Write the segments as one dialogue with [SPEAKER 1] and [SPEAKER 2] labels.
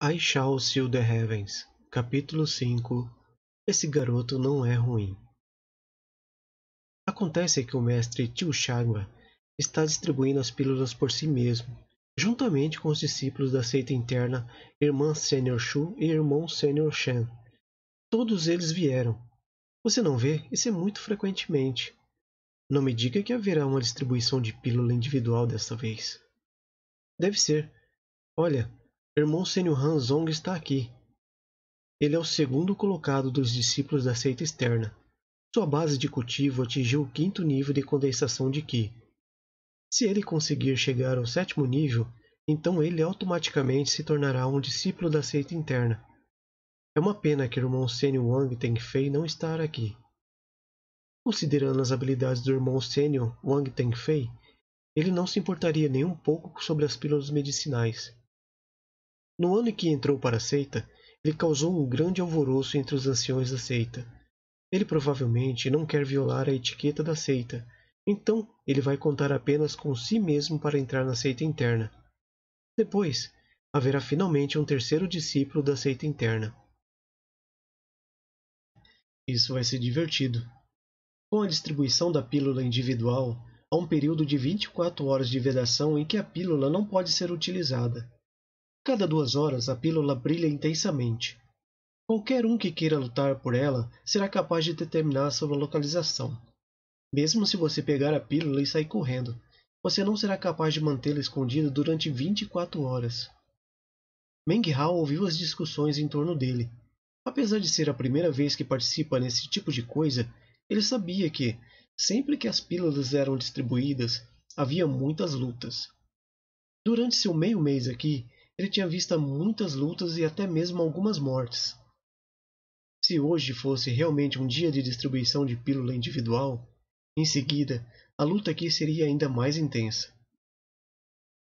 [SPEAKER 1] I Shall See the Heavens, capítulo 5. Esse garoto não é ruim. Acontece que o mestre Tio Chagwa está distribuindo as pílulas por si mesmo, juntamente com os discípulos da seita interna Irmã Senior Shu e Irmão Senior Shen. Todos eles vieram. Você não vê? Isso é muito frequentemente. Não me diga que haverá uma distribuição de pílula individual desta vez. Deve ser. Olha, Irmão Senior Han Zong está aqui. Ele é o segundo colocado dos discípulos da seita externa. Sua base de cultivo atingiu o 5º nível de condensação de Qi. Se ele conseguir chegar ao 7º nível, então ele automaticamente se tornará um discípulo da seita interna. É uma pena que o irmão sênior Wang Tengfei não estar aqui. Considerando as habilidades do irmão sênior Wang Tengfei, ele não se importaria nem um pouco sobre as pílulas medicinais. No ano em que entrou para a seita, ele causou um grande alvoroço entre os anciões da seita. Ele provavelmente não quer violar a etiqueta da seita, então ele vai contar apenas com si mesmo para entrar na seita interna. Depois, haverá finalmente um terceiro discípulo da seita interna. Isso vai ser divertido. Com a distribuição da pílula individual, há um período de 24 horas de vedação em que a pílula não pode ser utilizada. Cada 2 horas a pílula brilha intensamente. Qualquer um que queira lutar por ela será capaz de determinar sua localização. Mesmo se você pegar a pílula e sair correndo, você não será capaz de mantê-la escondida durante 24 horas. Meng Hao ouviu as discussões em torno dele. Apesar de ser a primeira vez que participa nesse tipo de coisa, ele sabia que, sempre que as pílulas eram distribuídas, havia muitas lutas. Durante seu meio mês aqui, ele tinha visto muitas lutas e até mesmo algumas mortes. Se hoje fosse realmente um dia de distribuição de pílula individual, em seguida, a luta aqui seria ainda mais intensa.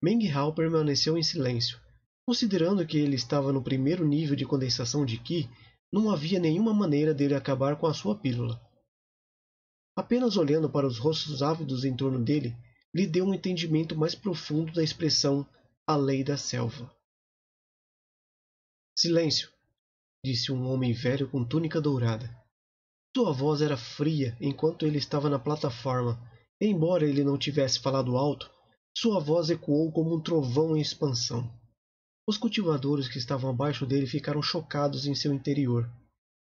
[SPEAKER 1] Meng Hao permaneceu em silêncio. Considerando que ele estava no 1º nível de condensação de Qi, não havia nenhuma maneira dele acabar com a sua pílula. Apenas olhando para os rostos ávidos em torno dele, lhe deu um entendimento mais profundo da expressão "a lei da selva". Silêncio, disse um homem velho com túnica dourada. Sua voz era fria enquanto ele estava na plataforma, e embora ele não tivesse falado alto, sua voz ecoou como um trovão em expansão. Os cultivadores que estavam abaixo dele ficaram chocados em seu interior.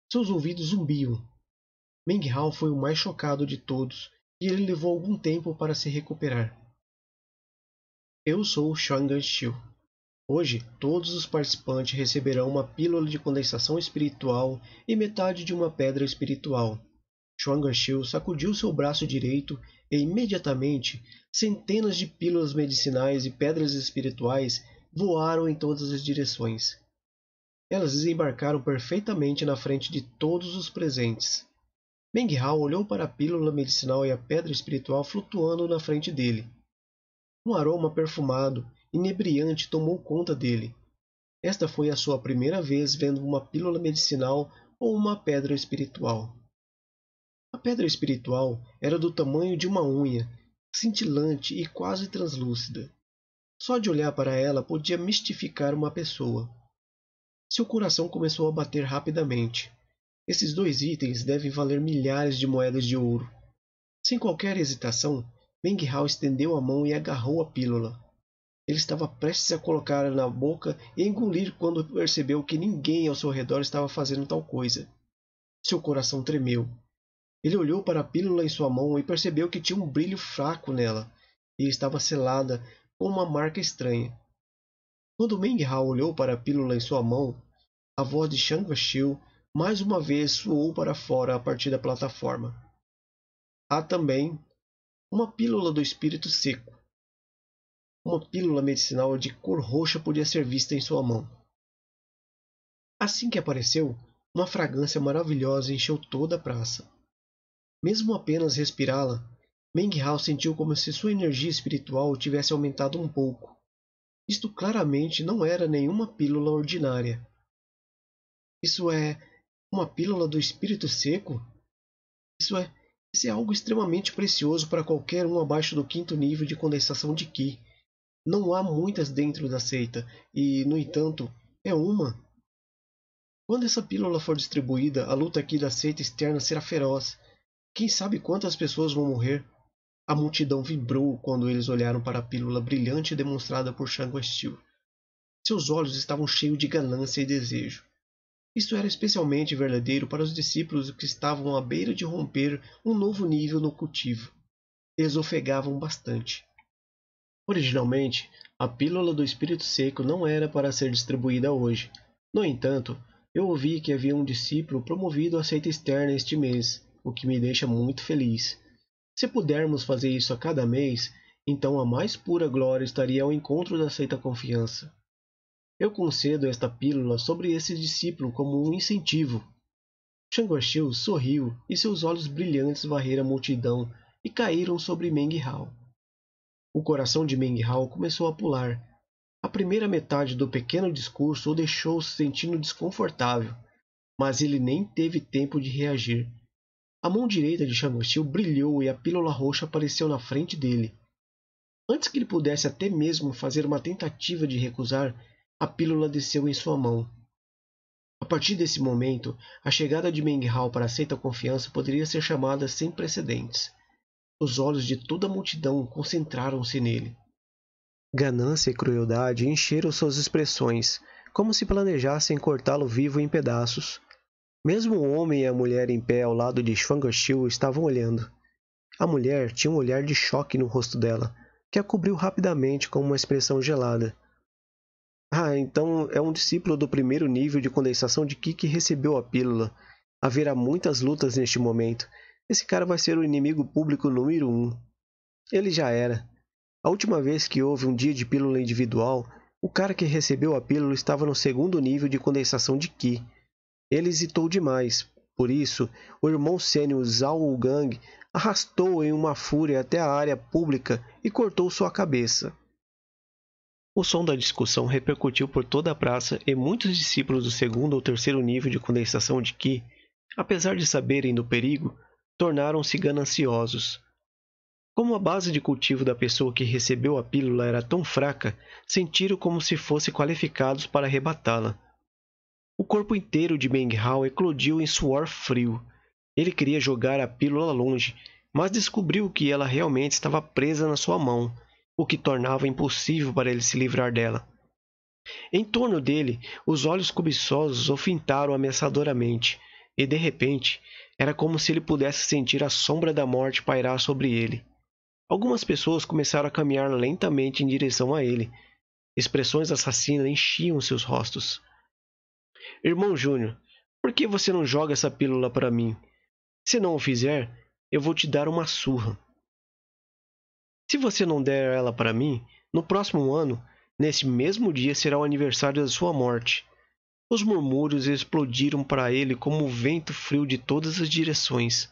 [SPEAKER 1] Seus ouvidos zumbiam. Meng Hao foi o mais chocado de todos, e ele levou algum tempo para se recuperar. Eu sou Shangan Xiu. Hoje, todos os participantes receberão uma pílula de condensação espiritual e metade de uma pedra espiritual. Shangan Xiu sacudiu seu braço direito e, imediatamente, centenas de pílulas medicinais e pedras espirituais voaram em todas as direções. Elas desembarcaram perfeitamente na frente de todos os presentes. Meng Hao olhou para a pílula medicinal e a pedra espiritual flutuando na frente dele. Um aroma perfumado, inebriante tomou conta dele. Esta foi a sua primeira vez vendo uma pílula medicinal ou uma pedra espiritual. A pedra espiritual era do tamanho de uma unha, cintilante e quase translúcida. Só de olhar para ela podia mistificar uma pessoa. Seu coração começou a bater rapidamente. Esses 2 itens devem valer milhares de moedas de ouro. Sem qualquer hesitação, Meng Hao estendeu a mão e agarrou a pílula. Ele estava prestes a colocá-la na boca e engolir quando percebeu que ninguém ao seu redor estava fazendo tal coisa. Seu coração tremeu. Ele olhou para a pílula em sua mão e percebeu que tinha um brilho fraco nela, e estava selada com uma marca estranha. Quando Meng Hao olhou para a pílula em sua mão, a voz de Shangan Xiu mais uma vez soou para fora a partir da plataforma. Há também uma pílula do espírito seco. Uma pílula medicinal de cor roxa podia ser vista em sua mão. Assim que apareceu, uma fragrância maravilhosa encheu toda a praça. Mesmo apenas respirá-la, Meng Hao sentiu como se sua energia espiritual tivesse aumentado um pouco. Isto claramente não era nenhuma pílula ordinária. Isso é uma pílula do espírito seco? Isso é algo extremamente precioso para qualquer um abaixo do 5º nível de condensação de Qi. Não há muitas dentro da seita, e, no entanto, É uma. Quando essa pílula for distribuída, a luta aqui da seita externa será feroz. Quem sabe quantas pessoas vão morrer? A multidão vibrou quando eles olharam para a pílula brilhante demonstrada por Shango Steel. Seus olhos estavam cheios de ganância e desejo. Isto era especialmente verdadeiro para os discípulos que estavam à beira de romper um novo nível no cultivo. Eles ofegavam bastante. Originalmente, a pílula do Espírito Seco não era para ser distribuída hoje. No entanto, eu ouvi que havia um discípulo promovido à seita externa este mês, o que me deixa muito feliz. Se pudermos fazer isso a cada mês, então a mais pura glória estaria ao encontro da seita confiança. Eu concedo esta pílula sobre esse discípulo como um incentivo. Shang-Chi sorriu e seus olhos brilhantes varreram a multidão e caíram sobre Meng Hao. O coração de Meng Hao começou a pular. A primeira metade do pequeno discurso o deixou se sentindo desconfortável, mas ele nem teve tempo de reagir. A mão direita de Shang-Chi brilhou e a pílula roxa apareceu na frente dele. Antes que ele pudesse até mesmo fazer uma tentativa de recusar, a pílula desceu em sua mão. A partir desse momento, a chegada de Meng Hao para a seita confiança poderia ser chamada sem precedentes. Os olhos de toda a multidão concentraram-se nele. Ganância e crueldade encheram suas expressões, como se planejassem cortá-lo vivo em pedaços. Mesmo o homem e a mulher em pé ao lado de Shang-Chi estavam olhando. A mulher tinha um olhar de choque no rosto dela, que a cobriu rapidamente com uma expressão gelada. Ah, então é um discípulo do primeiro nível de condensação de Ki que recebeu a pílula. Haverá muitas lutas neste momento. Esse cara vai ser o inimigo público número 1. Ele já era. A última vez que houve um dia de pílula individual, o cara que recebeu a pílula estava no segundo nível de condensação de Ki. Ele hesitou demais. Por isso, o irmão sênior Zhao Wugang arrastou-o em uma fúria até a área pública e cortou sua cabeça. O som da discussão repercutiu por toda a praça e muitos discípulos do segundo ou terceiro nível de condensação de Ki, apesar de saberem do perigo, tornaram-se gananciosos. Como a base de cultivo da pessoa que recebeu a pílula era tão fraca, sentiram como se fossem qualificados para arrebatá-la. O corpo inteiro de Meng Hao eclodiu em suor frio. Ele queria jogar a pílula longe, mas descobriu que ela realmente estava presa na sua mão, o que tornava impossível para ele se livrar dela. Em torno dele, os olhos cobiçosos o fintaram ameaçadoramente, e de repente, era como se ele pudesse sentir a sombra da morte pairar sobre ele. Algumas pessoas começaram a caminhar lentamente em direção a ele. Expressões assassinas enchiam seus rostos. Irmão Júnior, por que você não joga essa pílula para mim? Se não o fizer, eu vou te dar uma surra. Se você não der ela para mim, no próximo ano, nesse mesmo dia será o aniversário da sua morte. Os murmúrios explodiram para ele como o vento frio de todas as direções.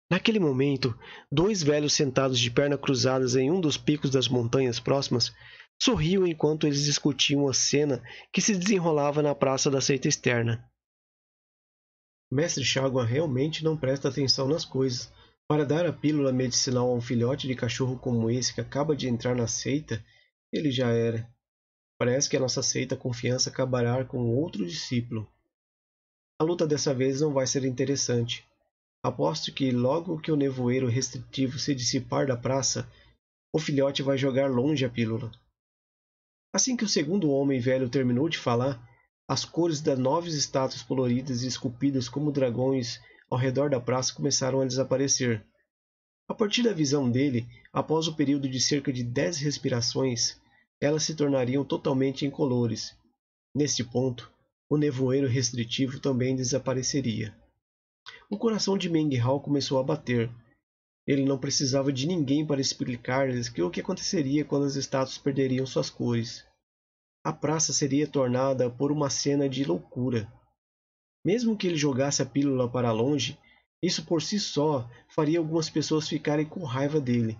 [SPEAKER 1] Naquele momento, dois velhos sentados de pernas cruzadas em um dos picos das montanhas próximas sorriam enquanto eles discutiam a cena que se desenrolava na praça da seita externa. Mestre Chagua realmente não presta atenção nas coisas. Para dar a pílula medicinal a um filhote de cachorro como esse que acaba de entrar na seita, ele já era. Parece que a nossa seita confiança acabará com outro discípulo. A luta dessa vez não vai ser interessante. Aposto que logo que o nevoeiro restritivo se dissipar da praça, o filhote vai jogar longe a pílula. Assim que o segundo homem velho terminou de falar, as cores das 9 estátuas coloridas e esculpidas como dragões ao redor da praça começaram a desaparecer. A partir da visão dele, após o período de cerca de 10 respirações, elas se tornariam totalmente incolores. Neste ponto, o nevoeiro restritivo também desapareceria. O coração de Meng Hao começou a bater. Ele não precisava de ninguém para explicar-lhes o que aconteceria quando as estátuas perderiam suas cores. A praça seria tornada por uma cena de loucura. Mesmo que ele jogasse a pílula para longe, isso por si só faria algumas pessoas ficarem com raiva dele.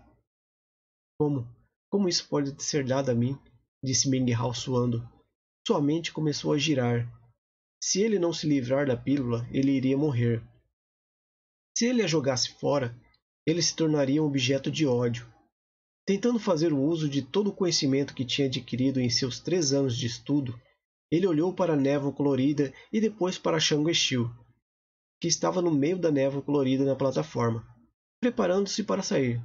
[SPEAKER 1] Como isso pode ser dado a mim? Disse Meng Hao suando. Sua mente começou a girar. Se ele não se livrar da pílula, ele iria morrer. Se ele a jogasse fora, ele se tornaria um objeto de ódio. Tentando fazer o uso de todo o conhecimento que tinha adquirido em seus 3 anos de estudo, Ele olhou para a névoa colorida e depois para Shang-Chi, que estava no meio da névoa colorida na plataforma, preparando-se para sair.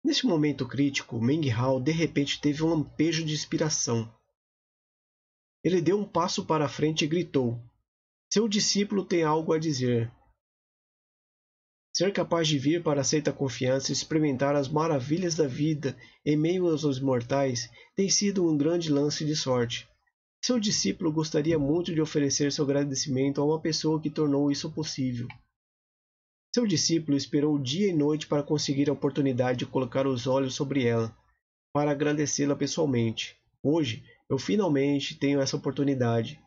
[SPEAKER 1] Nesse momento crítico, Meng Hao de repente teve um lampejo de inspiração. Ele deu um passo para a frente e gritou: seu discípulo tem algo a dizer. Ser capaz de vir para a seita confiança e experimentar as maravilhas da vida em meio aos mortais tem sido um grande lance de sorte. Seu discípulo gostaria muito de oferecer seu agradecimento a uma pessoa que tornou isso possível. Seu discípulo esperou dia e noite para conseguir a oportunidade de colocar os olhos sobre ela, para agradecê-la pessoalmente. Hoje, eu finalmente tenho essa oportunidade.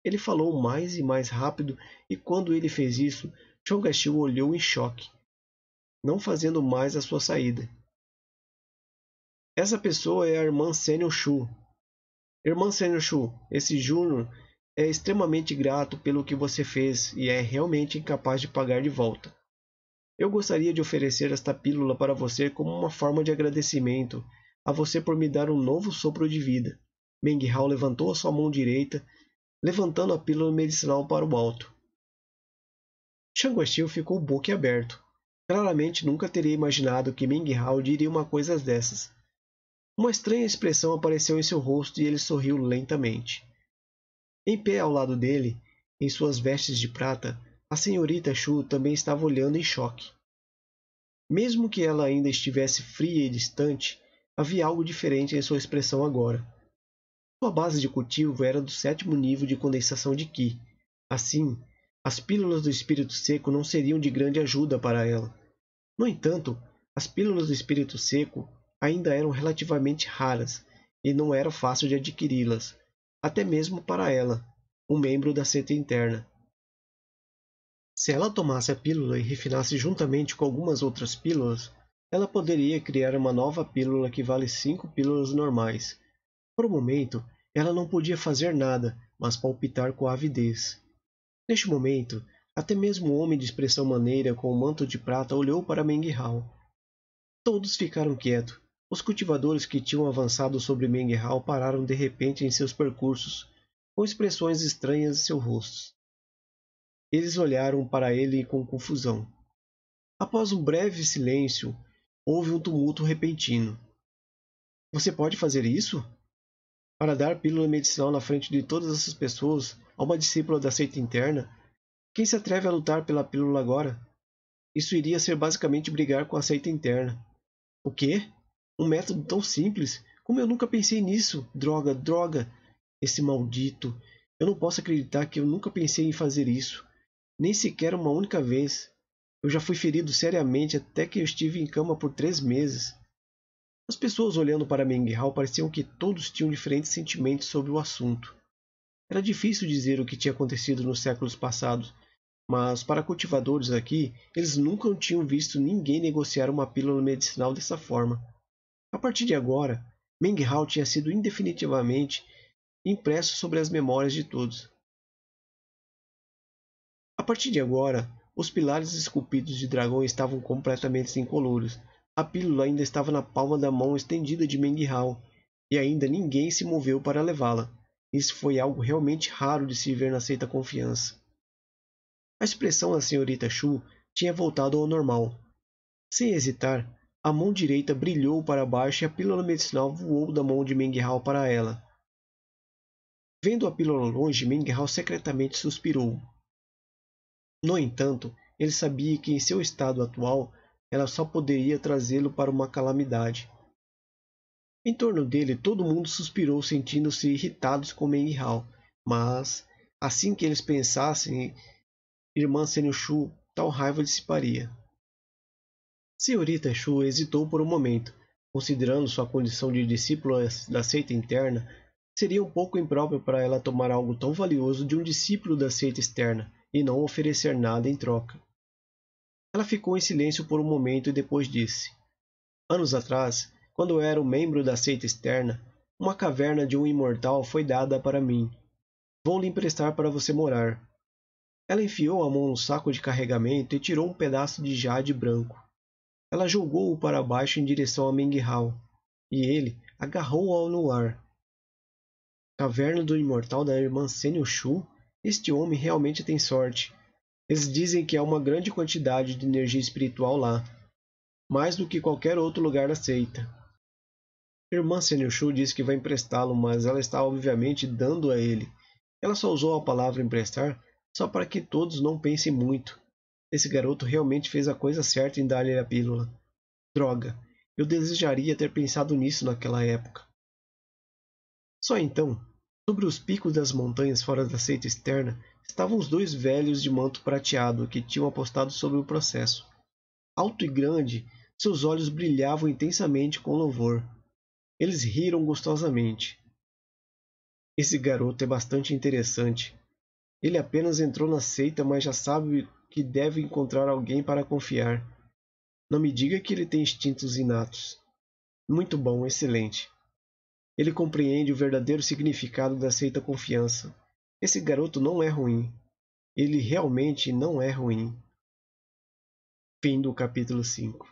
[SPEAKER 1] Ele falou mais e mais rápido, e quando ele fez isso, Shang-Chi olhou em choque, não fazendo mais a sua saída. Essa pessoa é a irmã Senio Shu. Irmã Senio Shu, esse Júnior é extremamente grato pelo que você fez e é realmente incapaz de pagar de volta. Eu gostaria de oferecer esta pílula para você como uma forma de agradecimento a você por me dar um novo sopro de vida. Meng Hao levantou a sua mão direita, levantando a pílula medicinal para o alto. Shang-Chi ficou boquiaberto. Claramente nunca teria imaginado que Meng Hao diria uma coisa dessas. Uma estranha expressão apareceu em seu rosto e ele sorriu lentamente. Em pé ao lado dele, em suas vestes de prata, a senhorita Shu também estava olhando em choque. Mesmo que ela ainda estivesse fria e distante, havia algo diferente em sua expressão agora. Sua base de cultivo era do 7º nível de condensação de Qi. Assim, as pílulas do espírito seco não seriam de grande ajuda para ela. No entanto, as pílulas do espírito seco ainda eram relativamente raras e não era fácil de adquiri-las, até mesmo para ela, um membro da seita interna. Se ela tomasse a pílula e refinasse juntamente com algumas outras pílulas, ela poderia criar uma nova pílula que vale 5 pílulas normais. Por um momento, ela não podia fazer nada, mas palpitar com avidez. Neste momento, até mesmo o homem de expressão maneira com o manto de prata olhou para Meng Hao. Todos ficaram quietos. Os cultivadores que tinham avançado sobre Meng Hao pararam de repente em seus percursos, com expressões estranhas em seus rostos. Eles olharam para ele com confusão. Após um breve silêncio, houve um tumulto repentino. Você pode fazer isso? Para dar pílula medicinal na frente de todas essas pessoas a uma discípula da seita interna? Quem se atreve a lutar pela pílula agora? Isso iria ser basicamente brigar com a seita interna. O quê? Um método tão simples? Como eu nunca pensei nisso? Droga, droga! Esse maldito! Eu não posso acreditar que eu nunca pensei em fazer isso. Nem sequer uma única vez. Eu já fui ferido seriamente até que eu estive em cama por 3 meses. As pessoas olhando para Meng Hao pareciam que todos tinham diferentes sentimentos sobre o assunto. Era difícil dizer o que tinha acontecido nos séculos passados, mas para cultivadores aqui, eles nunca tinham visto ninguém negociar uma pílula medicinal dessa forma. A partir de agora, Meng Hao tinha sido indefinitivamente impresso sobre as memórias de todos. A partir de agora, os pilares esculpidos de dragão estavam completamente incoluros. A pílula ainda estava na palma da mão estendida de Meng Hao, e ainda ninguém se moveu para levá-la. Isso foi algo realmente raro de se ver na seita confiança. A expressão da senhorita Shu tinha voltado ao normal. Sem hesitar, a mão direita brilhou para baixo e a pílula medicinal voou da mão de Meng Hao para ela. Vendo a pílula longe, Meng Hao secretamente suspirou. No entanto, ele sabia que em seu estado atual, ela só poderia trazê-lo para uma calamidade. Em torno dele, todo mundo suspirou, sentindo-se irritados com Meng Hao, mas, assim que eles pensassem, irmã Senio Shu, tal raiva dissiparia. Senhorita Shu hesitou por um momento, considerando sua condição de discípula da seita interna, seria um pouco impróprio para ela tomar algo tão valioso de um discípulo da seita externa, e não oferecer nada em troca. Ela ficou em silêncio por um momento e depois disse: anos atrás, quando eu era um membro da seita externa, uma caverna de um imortal foi dada para mim. Vou lhe emprestar para você morar. Ela enfiou a mão no saco de carregamento e tirou um pedaço de jade branco. Ela jogou-o para baixo em direção a Meng Hao, e ele agarrou-o no ar. Caverna do Imortal da irmã Senyu Shu? Este homem realmente tem sorte. Eles dizem que há uma grande quantidade de energia espiritual lá, mais do que qualquer outro lugar da seita. Irmã Senyu Shu disse que vai emprestá-lo, mas ela está obviamente dando a ele. Ela só usou a palavra emprestar só para que todos não pensem muito. Esse garoto realmente fez a coisa certa em dar-lhe a pílula. Droga, eu desejaria ter pensado nisso naquela época. Só então, sobre os picos das montanhas fora da seita externa, estavam os dois velhos de manto prateado que tinham apostado sobre o processo. Alto e grande, seus olhos brilhavam intensamente com louvor. Eles riram gostosamente. Esse garoto é bastante interessante. Ele apenas entrou na seita, mas já sabe que deve encontrar alguém para confiar. Não me diga que ele tem instintos inatos. Muito bom, excelente. Ele compreende o verdadeiro significado da seita confiança. Esse garoto não é ruim. Ele realmente não é ruim. Fim do capítulo 5.